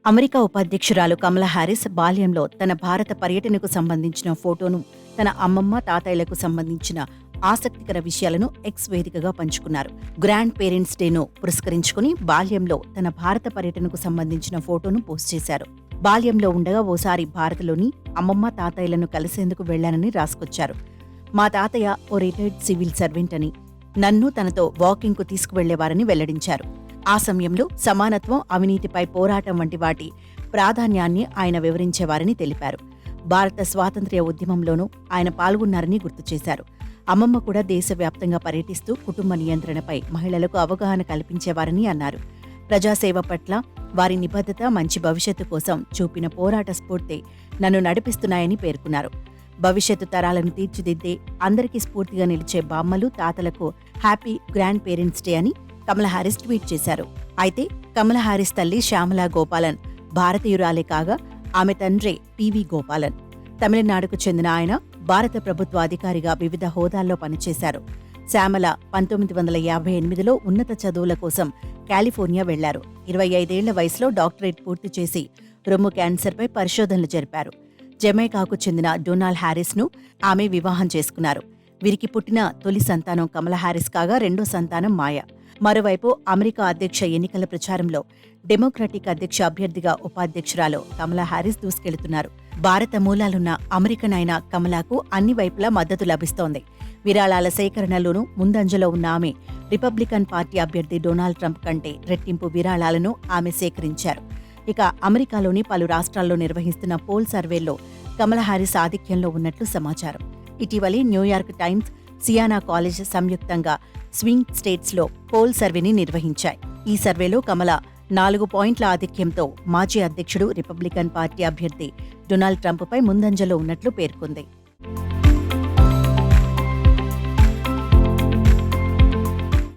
America ఉపాధ్యక్షురాలు కమలా Harris బాల్యంలో తన భారత పర్యటనకు సంబంధించిన ఫోటోను తన అమ్మమ్మ తాతయ్యలకు సంబంధించిన ఆసక్తికర విషయాలను ఎక్స్ వేదికగా పంచుకున్నారు. గ్రాండ్ పేరెంట్స్ డేను పురస్కరించుకుని బాల్యంలో తన భారత పర్యటనకు సంబంధించిన ఫోటోను పోస్ట్ చేశారు. బాల్యంలో ఉండగా ఓసారి భారత్లోని అమ్మమ్మ తాతయ్యలను కలిసేందుకు వెళ్లానని రాసుకొచ్చారు. మా తాతయ్య ఓ రిటైర్డ్ సివిల్ సర్వెంట్ అని, నన్ను తనతో వాకింగ్కు తీసుకువెళ్లేవారని వెల్లడించారు. ఆ సమయంలో సమానత్వం, అవినీతిపై పోరాటం వంటి వాటి ప్రాధాన్యాన్ని ఆయన వివరించేవారని తెలిపారు. భారత స్వాతంత్ర్య ఉద్యమంలోనూ ఆయన పాల్గొన్నారని గుర్తు చేశారు. అమ్మమ్మ కూడా దేశవ్యాప్తంగా పర్యటిస్తూ కుటుంబ నియంత్రణపై మహిళలకు అవగాహన కల్పించేవారని అన్నారు. ప్రజాసేవ పట్ల వారి నిబద్ధత, మంచి భవిష్యత్తు కోసం చూపిన పోరాట స్ఫూర్తి నన్ను నడిపిస్తున్నాయని పేర్కొన్నారు. భవిష్యత్తు తరాలను తీర్చిదిద్దే, అందరికీ స్ఫూర్తిగా నిలిచే బామ్మలు, తాతలకు హ్యాపీ గ్రాండ్ పేరెంట్స్ డే అని కమలా హారిస్ ట్వీట్ చేశారు. అయితే కమలా హారిస్ తల్లి శ్యామలా గోపాలన్ భారతీయురాలే కాగా ఆమె తండ్రి పివి గోపాలన్. తమిళనాడుకు చెందిన ఆయన భారత ప్రభుత్వ అధికారిగా వివిధ హోదాల్లో పనిచేశారు. శ్యామల 1958లో ఉన్నత చదువుల కోసం కాలిఫోర్నియా వెళ్లారు. 25 ఏళ్ల వయసులో డాక్టరేట్ పూర్తి చేసి రొమ్ము క్యాన్సర్పై పరిశోధనలు జరిపారు. జమైకాకు చెందిన డొనాల్డ్ హారిస్ను ఆమె వివాహం చేసుకున్నారు. వీరికి పుట్టిన తొలి సంతానం కమలా హారిస్ కాగా రెండో సంతానం మాయా. మరోవైపు అమెరికా అధ్యక్ష ఎన్నికల ప్రచారంలో డెమోక్రటిక్ అధ్యక్ష అభ్యర్థిగా ఉపాధ్యక్షురాలు కమలా హారిస్ దూసుకెళ్తున్నారు. భారత మూలాలున్న అమెరికన్ అయిన కమలాకు అన్ని వైపులా మద్దతు లభిస్తోంది. విరాళాల సేకరణలోనూ ముందంజలో ఉన్న ఆమె రిపబ్లికన్ పార్టీ అభ్యర్థి డొనాల్డ్ ట్రంప్ కంటే రెట్టింపు విరాళాలను ఆమె సేకరించారు. ఇక అమెరికాలోని పలు రాష్ట్రాల్లో నిర్వహిస్తున్న పోల్ సర్వేల్లో కమలా హారిస్ ఆధిక్యంలో ఉన్నట్లు సమాచారం. ఇటీవలి న్యూయార్క్ టైమ్స్, సియానా కాలేజ్ సంయుక్తంగా స్వింగ్ స్టేట్స్లో పోల్ సర్వేని నిర్వహించాయి. ఈ సర్వేలో కమల 4 పాయింట్ల ఆధిక్యంతో మాజీ అధ్యక్షుడు, రిపబ్లికన్ పార్టీ అభ్యర్థి డొనాల్డ్ ట్రంప్పై ముందంజలో ఉన్నట్లు పేర్కొంది.